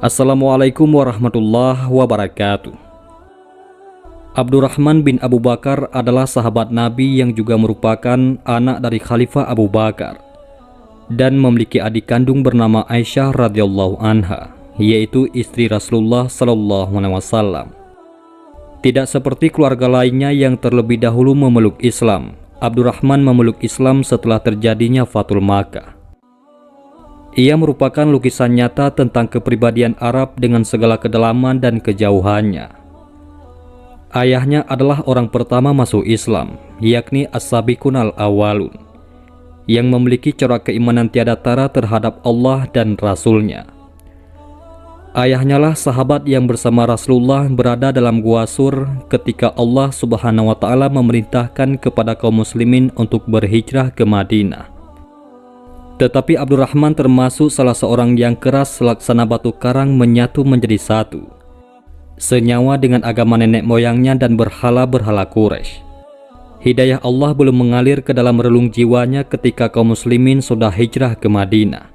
Assalamualaikum warahmatullahi wabarakatuh. Abdurrahman bin Abu Bakar adalah sahabat Nabi yang juga merupakan anak dari Khalifah Abu Bakar dan memiliki adik kandung bernama Aisyah radhiyallahu anha, yaitu istri Rasulullah sallallahu alaihi wasallam. Tidak seperti keluarga lainnya yang terlebih dahulu memeluk Islam, Abdurrahman memeluk Islam setelah terjadinya Fathul Makkah. Ia merupakan lukisan nyata tentang kepribadian Arab dengan segala kedalaman dan kejauhannya. Ayahnya adalah orang pertama masuk Islam, yakni As-Sabiqun al-Awwalun, yang memiliki corak keimanan tiada tara terhadap Allah dan Rasul-Nya. Ayahnya lah sahabat yang bersama Rasulullah berada dalam Gua Sur ketika Allah Subhanahu wa Ta'ala memerintahkan kepada kaum muslimin untuk berhijrah ke Madinah. Tetapi Abdurrahman termasuk salah seorang yang keras selaksana batu karang menyatu menjadi satu, senyawa dengan agama nenek moyangnya dan berhala-berhala Quraisy. Hidayah Allah belum mengalir ke dalam relung jiwanya ketika kaum muslimin sudah hijrah ke Madinah,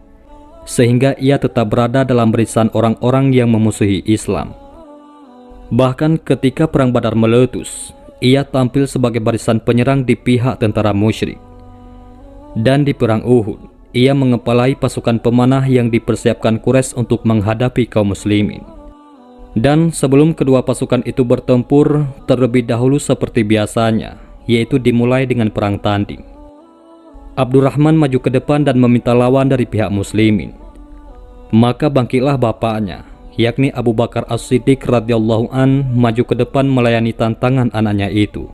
sehingga ia tetap berada dalam barisan orang-orang yang memusuhi Islam. Bahkan ketika perang Badar meletus, ia tampil sebagai barisan penyerang di pihak tentara musyrik. Dan di perang Uhud, ia mengepalai pasukan pemanah yang dipersiapkan Quraisy untuk menghadapi kaum muslimin. Dan sebelum kedua pasukan itu bertempur, terlebih dahulu seperti biasanya, yaitu dimulai dengan perang tanding. Abdurrahman maju ke depan dan meminta lawan dari pihak muslimin. Maka bangkitlah bapaknya, yakni Abu Bakar As-Siddiq radhiyallahu an, maju ke depan melayani tantangan anaknya itu.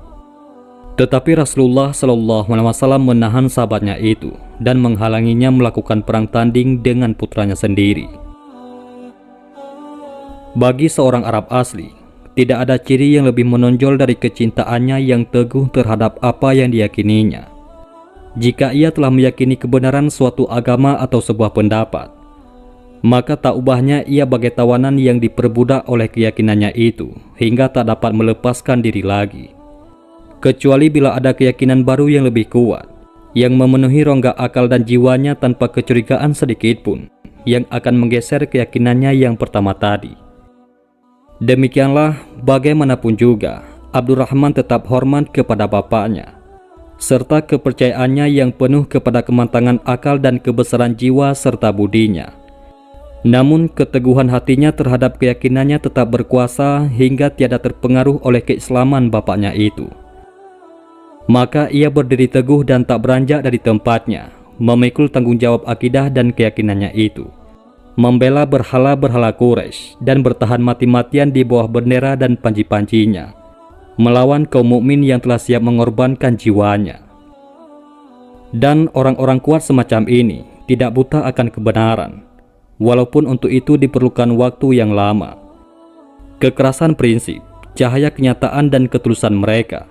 Tetapi Rasulullah sallallahu alaihi wasallam menahan sahabatnya itu dan menghalanginya melakukan perang tanding dengan putranya sendiri. Bagi seorang Arab asli, tidak ada ciri yang lebih menonjol dari kecintaannya yang teguh terhadap apa yang diyakininya. Jika ia telah meyakini kebenaran suatu agama atau sebuah pendapat, maka tak ubahnya ia bagai tawanan yang diperbudak oleh keyakinannya itu hingga tak dapat melepaskan diri lagi. Kecuali bila ada keyakinan baru yang lebih kuat, yang memenuhi rongga akal dan jiwanya tanpa kecurigaan sedikit pun, yang akan menggeser keyakinannya yang pertama tadi. Demikianlah, bagaimanapun juga, Abdurrahman tetap hormat kepada bapaknya, serta kepercayaannya yang penuh kepada kematangan akal dan kebesaran jiwa serta budinya. Namun keteguhan hatinya terhadap keyakinannya tetap berkuasa hingga tiada terpengaruh oleh keislaman bapaknya itu. Maka ia berdiri teguh dan tak beranjak dari tempatnya, memikul tanggung jawab akidah dan keyakinannya itu, membela berhala-berhala Quraisy dan bertahan mati-matian di bawah bendera dan panji-panjinya, melawan kaum mukmin yang telah siap mengorbankan jiwanya. Dan orang-orang kuat semacam ini tidak buta akan kebenaran, walaupun untuk itu diperlukan waktu yang lama. Kekerasan prinsip, cahaya kenyataan dan ketulusan mereka,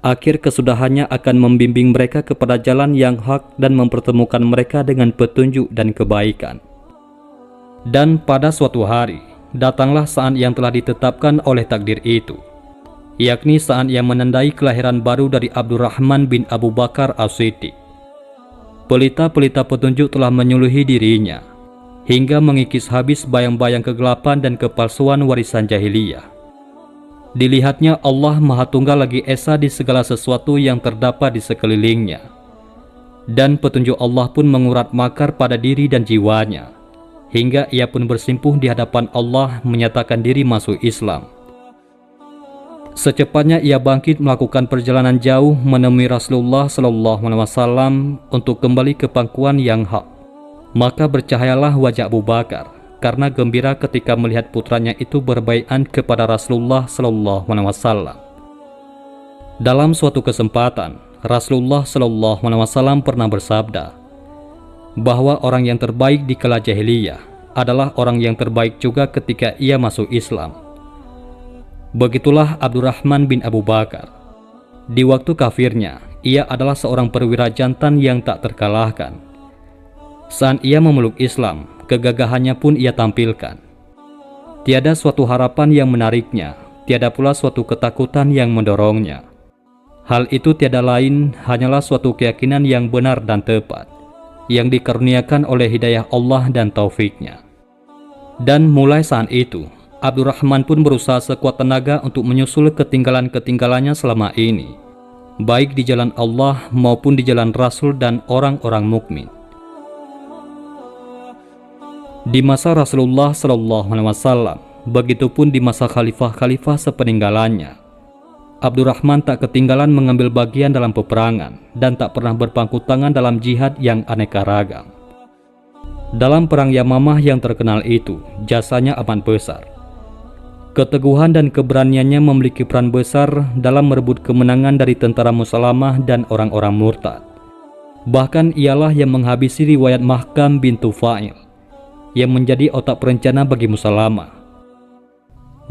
akhir kesudahannya akan membimbing mereka kepada jalan yang hak dan mempertemukan mereka dengan petunjuk dan kebaikan. Dan pada suatu hari, datanglah saat yang telah ditetapkan oleh takdir itu, yakni saat yang menandai kelahiran baru dari Abdurrahman bin Abu Bakar As-Siddiq. Pelita-pelita petunjuk telah menyuluhi dirinya, hingga mengikis habis bayang-bayang kegelapan dan kepalsuan warisan jahiliyah. Dilihatnya Allah Maha Tunggal lagi esa di segala sesuatu yang terdapat di sekelilingnya. Dan petunjuk Allah pun mengurat makar pada diri dan jiwanya, hingga ia pun bersimpuh di hadapan Allah menyatakan diri masuk Islam. Secepatnya ia bangkit melakukan perjalanan jauh menemui Rasulullah sallallahu alaihi wasallam untuk kembali ke pangkuan yang hak. Maka bercahayalah wajah Abu Bakar karena gembira ketika melihat putranya itu berbaiat kepada Rasulullah sallallahu alaihi wasallam. Dalam suatu kesempatan, Rasulullah sallallahu alaihi wasallam pernah bersabda bahwa orang yang terbaik di kala jahiliyah adalah orang yang terbaik juga ketika ia masuk Islam. Begitulah Abdurrahman bin Abu Bakar. Di waktu kafirnya, ia adalah seorang perwira jantan yang tak terkalahkan. Saat ia memeluk Islam, kegagahannya pun ia tampilkan. Tiada suatu harapan yang menariknya, tiada pula suatu ketakutan yang mendorongnya. Hal itu tiada lain hanyalah suatu keyakinan yang benar dan tepat, yang dikaruniakan oleh hidayah Allah dan taufiknya. Dan mulai saat itu, Abdurrahman pun berusaha sekuat tenaga untuk menyusul ketinggalan-ketinggalannya selama ini, baik di jalan Allah maupun di jalan Rasul dan orang-orang mukmin. Di masa Rasulullah SAW, begitupun di masa khalifah-khalifah sepeninggalannya, Abdurrahman tak ketinggalan mengambil bagian dalam peperangan dan tak pernah berpangku tangan dalam jihad yang aneka ragam. Dalam perang Yamamah yang terkenal itu, jasanya amat besar. Keteguhan dan keberaniannya memiliki peran besar dalam merebut kemenangan dari tentara Musailamah dan orang-orang murtad. Bahkan ialah yang menghabisi riwayat Mahkam bin Tufail, yang menjadi otak perencana bagi Musailamah.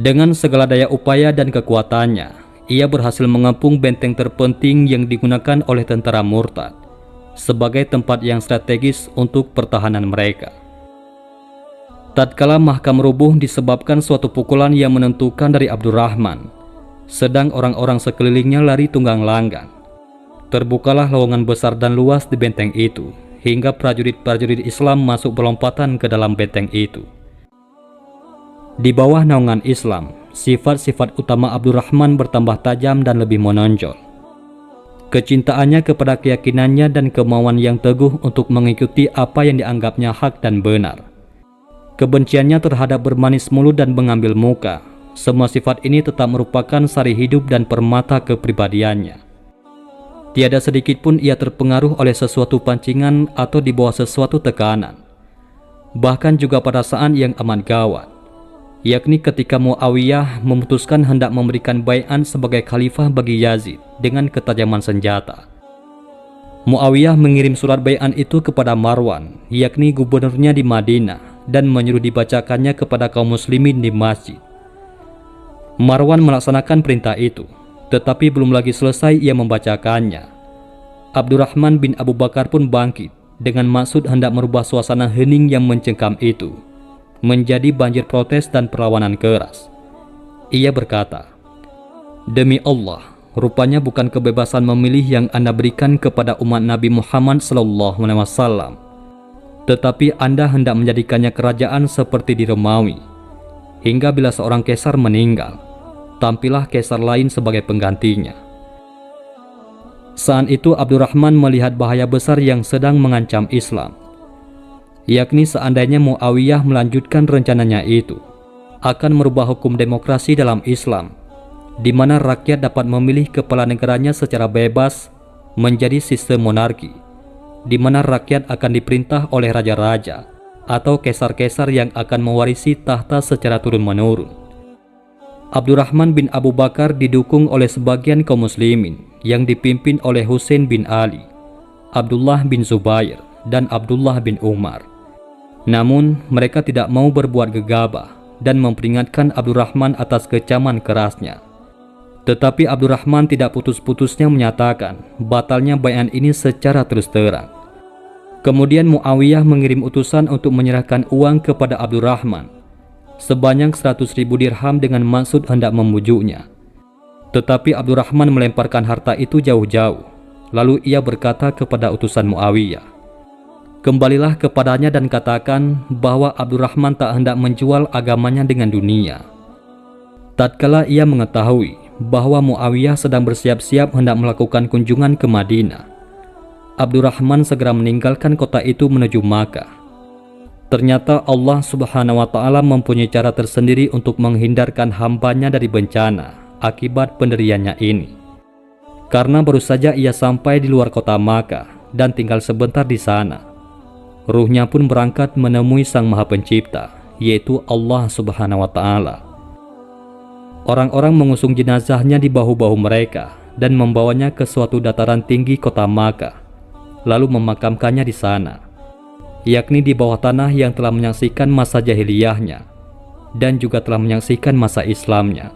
Dengan segala daya upaya dan kekuatannya, ia berhasil mengepung benteng terpenting yang digunakan oleh tentara murtad sebagai tempat yang strategis untuk pertahanan mereka. Tatkala Mahkam rubuh disebabkan suatu pukulan yang menentukan dari Abdurrahman, sedang orang-orang sekelilingnya lari tunggang langgang, terbukalah lowongan besar dan luas di benteng itu, hingga prajurit-prajurit Islam masuk berlompatan ke dalam benteng itu. Di bawah naungan Islam, sifat-sifat utama Abdurrahman bertambah tajam dan lebih menonjol. Kecintaannya kepada keyakinannya dan kemauan yang teguh untuk mengikuti apa yang dianggapnya hak dan benar. Kebenciannya terhadap bermanis mulut dan mengambil muka, semua sifat ini tetap merupakan sari hidup dan permata kepribadiannya. Tiada sedikit pun ia terpengaruh oleh sesuatu pancingan atau di bawah sesuatu tekanan. Bahkan juga pada saat yang amat gawat, yakni ketika Muawiyah memutuskan hendak memberikan bai'an sebagai khalifah bagi Yazid dengan ketajaman senjata. Muawiyah mengirim surat bai'an itu kepada Marwan, yakni gubernurnya di Madinah, dan menyuruh dibacakannya kepada kaum muslimin di masjid. Marwan melaksanakan perintah itu, tetapi belum lagi selesai ia membacakannya, Abdurrahman bin Abu Bakar pun bangkit dengan maksud hendak merubah suasana hening yang mencengkam itu menjadi banjir protes dan perlawanan keras. Ia berkata, "Demi Allah, rupanya bukan kebebasan memilih yang Anda berikan kepada umat Nabi Muhammad SAW, tetapi Anda hendak menjadikannya kerajaan seperti di Romawi, hingga bila seorang kaisar meninggal, tampillah kaisar lain sebagai penggantinya." Saat itu Abdurrahman melihat bahaya besar yang sedang mengancam Islam, yakni seandainya Muawiyah melanjutkan rencananya itu, akan merubah hukum demokrasi dalam Islam, di mana rakyat dapat memilih kepala negaranya secara bebas, menjadi sistem monarki, di mana rakyat akan diperintah oleh raja-raja atau kaisar-kaisar yang akan mewarisi tahta secara turun-menurun. Abdurrahman bin Abu Bakar didukung oleh sebagian kaum muslimin yang dipimpin oleh Husain bin Ali, Abdullah bin Zubair, dan Abdullah bin Umar. Namun mereka tidak mau berbuat gegabah dan memperingatkan Abdurrahman atas kecaman kerasnya. Tetapi Abdurrahman tidak putus-putusnya menyatakan batalnya bai'an ini secara terus terang. Kemudian Muawiyah mengirim utusan untuk menyerahkan uang kepada Abdurrahman sebanyak 100.000 dirham dengan maksud hendak membujuknya. Tetapi Abdurrahman melemparkan harta itu jauh-jauh. Lalu ia berkata kepada utusan Muawiyah, "Kembalilah kepadanya dan katakan bahwa Abdurrahman tak hendak menjual agamanya dengan dunia." Tatkala ia mengetahui bahwa Muawiyah sedang bersiap-siap hendak melakukan kunjungan ke Madinah, Abdurrahman segera meninggalkan kota itu menuju Makkah. Ternyata Allah Subhanahu wa Ta'ala mempunyai cara tersendiri untuk menghindarkan hambanya dari bencana akibat pendiriannya ini. Karena baru saja ia sampai di luar kota Makkah dan tinggal sebentar di sana, ruhnya pun berangkat menemui Sang Maha Pencipta, yaitu Allah Subhanahu wa Ta'ala. Orang-orang mengusung jenazahnya di bahu-bahu mereka dan membawanya ke suatu dataran tinggi kota Makkah, lalu memakamkannya di sana, yakni di bawah tanah yang telah menyaksikan masa jahiliyahnya dan juga telah menyaksikan masa Islamnya,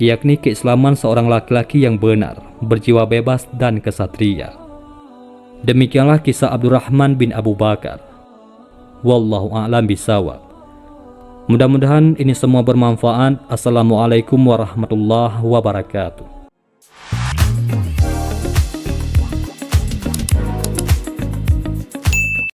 yakni keislaman seorang laki-laki yang benar, berjiwa bebas dan kesatria. Demikianlah kisah Abdurrahman bin Abu Bakar. Wallahu a'lam bishawab. Mudah-mudahan ini semua bermanfaat. Assalamualaikum warahmatullahi wabarakatuh.